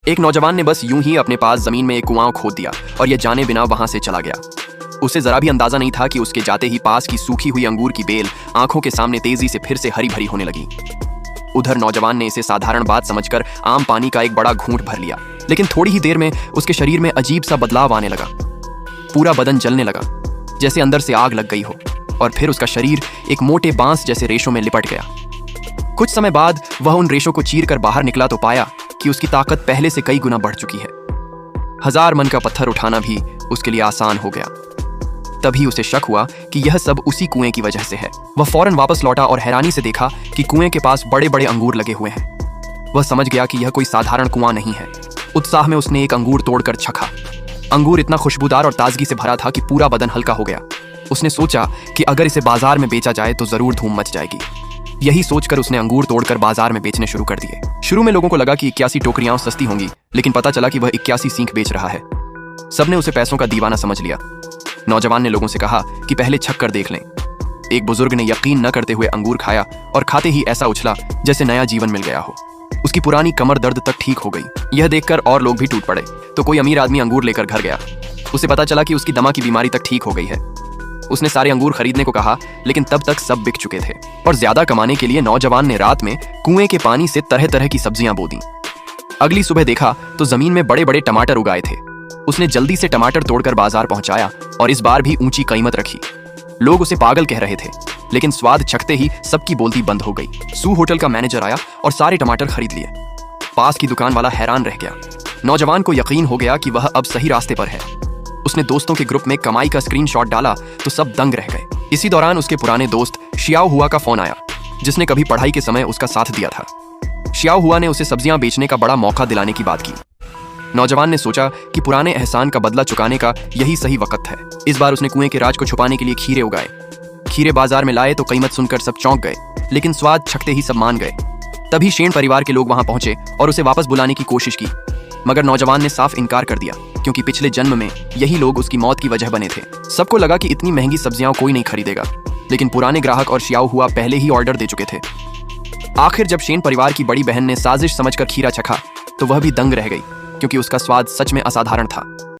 एक नौजवान ने बस यूं ही अपने पास जमीन में एक कुआं खोद दिया और यह जाने बिना वहां से चला गया। उसे जरा भी अंदाजा नहीं था कि उसके जाते ही पास की सूखी हुई अंगूर की बेल आंखों के सामने तेजी से फिर से हरी भरी होने लगी। उधर नौजवान ने इसे साधारण बात समझकर आम पानी का एक बड़ा घूंट भर लिया, लेकिन थोड़ी ही देर में उसके शरीर में अजीब सा बदलाव आने लगा। पूरा बदन जलने लगा, जैसे अंदर से आग लग गई हो, और फिर उसका शरीर एक मोटे बांस जैसे रेशों में लिपट गया। कुछ समय बाद वह उन रेशों को चीर कर बाहर निकला तो पाया कि उसकी ताकत पहले से कई गुना बढ़ चुकी है। 1000 मन का पत्थर उठाना भी उसके लिए आसान हो गया। तभी उसे शक हुआ कि यह सब उसी कुएं की वजह से है। वह फौरन वापस लौटा और हैरानी से देखा कि कुएं के पास बड़े बड़े अंगूर लगे हुए हैं। वह समझ गया कि यह कोई साधारण कुआं नहीं है। उत्साह में उसने एक अंगूर तोड़कर चखा। अंगूर इतना खुशबूदार और ताजगी से भरा था कि पूरा बदन हल्का हो गया। उसने सोचा कि अगर इसे बाजार में बेचा जाए तो जरूर धूम मच जाएगी। यही सोचकर उसने अंगूर तोड़कर बाजार में बेचने शुरू कर दिए। शुरू में लोगों को लगा कि 81 टोकरियां सस्ती होंगी, लेकिन पता चला कि वह 81 सींग बेच रहा है। सबने उसे पैसों का दीवाना समझ लिया। नौजवान ने लोगों से कहा कि पहले छक कर देख लें। एक बुजुर्ग ने यकीन न करते हुए अंगूर खाया और खाते ही ऐसा उछला जैसे नया जीवन मिल गया हो। उसकी पुरानी कमर दर्द तक ठीक हो गई। यह देखकर और लोग भी टूट पड़े। तो कोई अमीर आदमी अंगूर लेकर घर गया। उसे पता चला कि उसकी दमा की बीमारी तक ठीक हो गई है। उसने सारे अंगूर खरीदने को कहा, लेकिन तब तक सब बिक चुके थे। और ज्यादा कमाने के लिए नौजवान ने रात में कुएं के पानी से तरह तरह की सब्जियां बो दी। अगली सुबह देखा तो जमीन में बड़े बड़े टमाटर उगाए थे। उसने जल्दी से टमाटर तोड़कर बाजार पहुंचाया और इस बार भी ऊंची कीमत रखी। लोग उसे पागल कह रहे थे, लेकिन स्वाद चखते ही सबकी बोलती बंद हो गई। सू होटल का मैनेजर आया और सारे टमाटर खरीद लिए। पास की दुकान वाला हैरान रह गया। नौजवान को यकीन हो गया कि वह अब सही रास्ते पर है। उसने दोस्तों के ग्रुप में कमाई का स्क्रीनशॉट डाला तो सब दंग रह गए। इसी दौरान उसके पुराने दोस्त शियाओ हुआ का फोन आया, जिसने कभी पढ़ाई के समय उसका साथ दिया था। शियाओ हुआ ने उसे सब्जियां बेचने का बड़ा मौका दिलाने की बात की। नौजवान ने सोचा कि पुराने एहसान का बदला चुकाने का यही सही वक्त है। इस बार उसने कुएं के राज को छुपाने के लिए खीरे उगाए। खीरे बाजार में लाए तो कीमत सुनकर सब चौंक गए, लेकिन स्वाद छकते ही सब मान गए। तभी शेन परिवार के लोग वहां पहुंचे और उसे वापस बुलाने की कोशिश की, मगर नौजवान ने साफ इनकार कर दिया, क्योंकि पिछले जन्म में यही लोग उसकी मौत की वजह बने थे। सबको लगा कि इतनी महंगी सब्जियां कोई नहीं खरीदेगा, लेकिन पुराने ग्राहक और शियाओ हुआ पहले ही ऑर्डर दे चुके थे। आखिर जब शेन परिवार की बड़ी बहन ने साजिश समझकर खीरा चखा तो वह भी दंग रह गई, क्योंकि उसका स्वाद सच में असाधारण था।